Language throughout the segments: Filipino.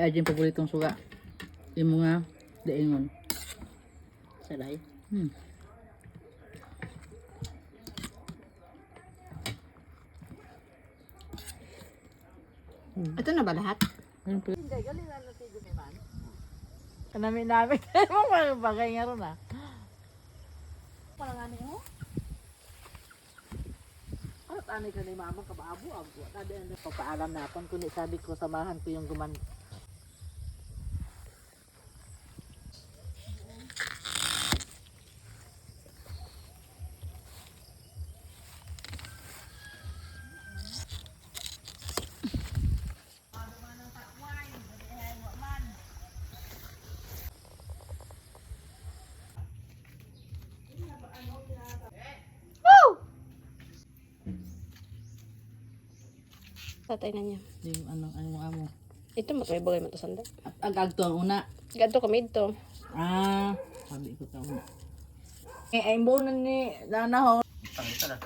Ay, yung paboritong suga. Yung mga daingon. Salay. Ito na ba lahat? Hindi, galing na natin ni man. Kanami-nami. Mga bagay nga ron ah. Parang ano yun? Ano tanay ka ni mama kabaabo-abo? Sabi ano, papaalam natin. Kundi sabi ko, samahan ko yung guman. Tatay na niya. Yung ano amo. Ito matay bagay mo to sanda. Agag to ang una. Gadto kami ito. Ah, sabi ko ta una. Ay, imbonan ni Nana ho. Tangita na.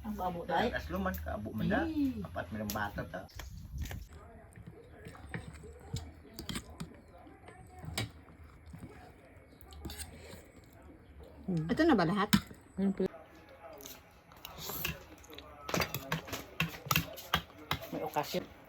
Ang babo tayo. Aslo man ka, abo man na. Apat mo ng bata ta. Ito na ba lahat? May okasyon.